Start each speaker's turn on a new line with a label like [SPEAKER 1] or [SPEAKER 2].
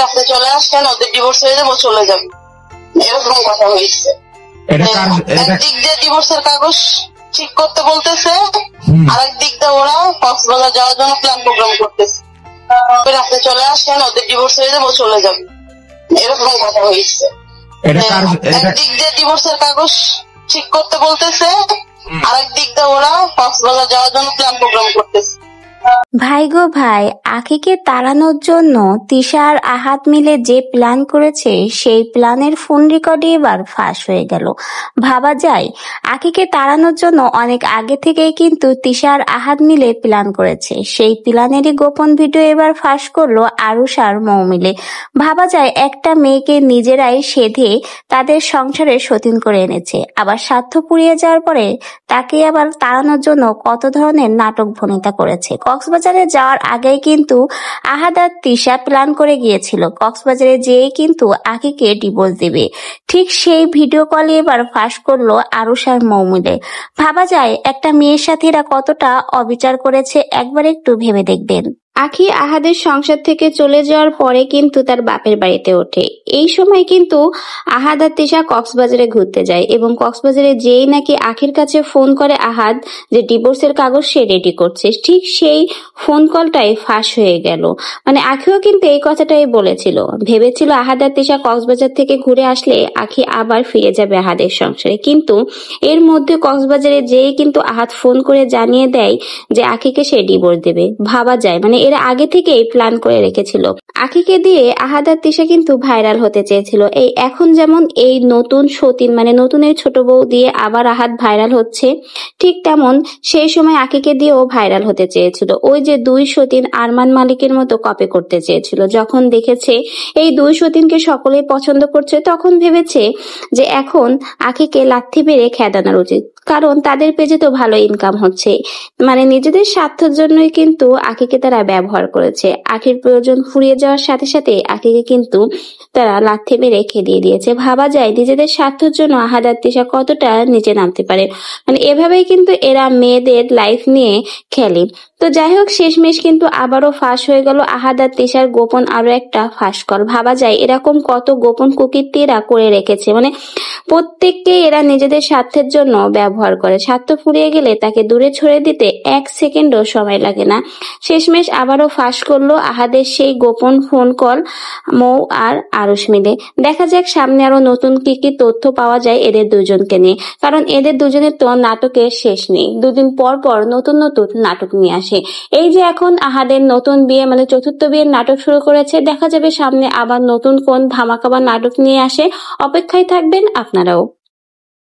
[SPEAKER 1] রাস্তায় চলে আসেন, ওদের ডিভোর্স হয়ে যাবে, চলে যাবে, এরকম কথা হয়েছে। একদিক দিয়ে ডিভোর্সের কাগজ ঠিক করতে বলতেছে, আরেক দিক দিয়ে ওরা কক্সবাজার যাওয়ার জন্য প্ল্যান প্রোগ্রাম করতেছে। রাস্তায় চলে আসেন, ওদের ডিভোর্স হয়ে যাবে, চলে যাবে, এরকম কথা হয়েছে। একদিক দিয়ে ডিভোর্সের কাগজ ঠিক করতে বলতেছে, আরেক দিক দিয়ে ওরা কক্সবাজার যাওয়ার জন্য প্ল্যান প্রোগ্রাম করতেছে।
[SPEAKER 2] ভাই গো ভাই, আখিকে তাড়ানোর জন্য তিশা আর আহাদ মিলে যে প্ল্যান করেছে সেই প্ল্যানের ফোন রেকর্ডে এবার ফাঁস হয়ে গেল। ভাবা যায়, আখিকে তাড়ানোর জন্য অনেক আগে থেকেই কিন্তু তিশা আর আহাদ মিলে প্ল্যান করেছে। সেই প্ল্যানেরই গোপন ভিডিও এবার ফাঁস করলো আরুষ আর মৌ মিলে। ভাবা যায়, একটা মেয়েকে নিজেরাই সেধে তাদের সংসারে সতীন করে এনেছে, আবার স্বার্থ পুড়িয়ে যাওয়ার পরে তাকে আবার তাড়ানোর জন্য কত ধরনের নাটক ভনিতা করেছে। কক্সবাজারে যাওয়ার আগেই কিন্তু আহাদ আর তিশা প্ল্যান করে গিয়েছিল কক্সবাজারে যেয়ে কিন্তু আখিকে ডিভোর্স দিবে। ঠিক সেই ভিডিও কলে এবার ফাঁস করলো আরুষ আর মৌ মিলে। ভাবা যায়, একটা মেয়ের সাথে এরা কতটা অবিচার করেছে, একবার একটু ভেবে দেখবেন। আখি আহাদের সংসার থেকে চলে যাওয়ার পরে কিন্তু তার বাপের বাড়িতে ওঠে। এই সময় কিন্তু আহাদ আর তিশা কক্সবাজারে ঘুরতে যায় এবং কক্সবাজারে যেই নাকি আখির কাছে ফোন করে আহাদ যে ডিভোর্সের কাগজ সে রেডি করছে, ঠিক সেই ফোন কলটাই ফাঁস হয়ে গেল। মানে আখিও কিন্তু এই কথাটাই বলেছিল, ভেবেছিল আহাদ আর তিশা কক্সবাজার থেকে ঘুরে আসলে আখি আবার ফিরে যাবে আহাদের সংসারে, কিন্তু এর মধ্যে কক্সবাজারে যেই কিন্তু আহাদ ফোন করে জানিয়ে দেয় যে আখিকে সে ডিভোর্স দেবে। ভাবা যায়, মানে এরা আগে থেকেই প্ল্যান করে রেখেছিল। আখিকে দিয়ে আহাদ আর তিশা কিন্তু ভাইরাল হতে চেয়েছিল। এই এখন যেমন এই নতুন সতীন মানে নতুন এই ছোট বউ দিয়ে আবার আহাদ ভাইরাল হচ্ছে, ঠিক তেমন সেই সময় আখিকে দিয়েও ভাইরাল হতে চেয়েছিল। ওই যে দুই সতীন আরমান মালিকের মতো কপি করতে চেয়েছিল। যখন দেখেছে এই দুই সতীনকে সকলেই পছন্দ করছে, তখন ভেবেছে যে এখন আখিকে লাথি মেরে খেদানো উচিত, কারণ তাদের পেজে তো ভালো ইনকাম হচ্ছে। মানে নিজেদের স্বার্থের জন্যই কিন্তু আখিকে তারা ব্যবহার করেছে। আখির প্রয়োজন ফুরিয়ে যাওয়ার সাথে সাথে আখিকে কিন্তু তারা লাথি মেরে খেদিয়ে দিয়েছে। ভাবা যায়, নিজেদের স্বার্থের জন্য আহাদ আর তিশা কতটা নিচে নামতে পারে। মানে এভাবেই কিন্তু এরা মেয়েদের লাইফ নিয়ে খেলে। তো যাই হোক, শেষমেশ কিন্তু আবারও ফাঁস হয়ে গেল আহাদ আর তিশার গোপন আরো একটা ফাঁস কল। ভাবা যায়, এরকম কত গোপন কুকীর্তি এরা করে রেখেছে। মানে প্রত্যেককে এরা নিজেদের স্বার্থের জন্য ব্যবহার করে। স্বার্থ ফুরিয়ে গেলে তাকে দূরে ছড়ে দিতে 1 সেকেন্ডও সময় লাগে না। শেষমেশ আবারও ফাঁস করলো আহাদের সেই গোপন ফোন কল মৌ আর আরুষ মিলে। দেখা যাক সামনে আরো নতুন কি কি তথ্য পাওয়া যায় এদের দুজনকে নিয়ে, কারণ এদের দুজনের তো নাটকের শেষ নেই। দুদিন পর পর নতুন নতুন নাটক নিয়ে আসে। এই যে এখন আহাদের নতুন বিয়ে মানে চতুর্থ বিয়ের নাটক শুরু করেছে, দেখা যাবে সামনে আবার নতুন কোন ধামাকাবার নাটক নিয়ে আসে। অপেক্ষায় থাকবেন আপনারাও।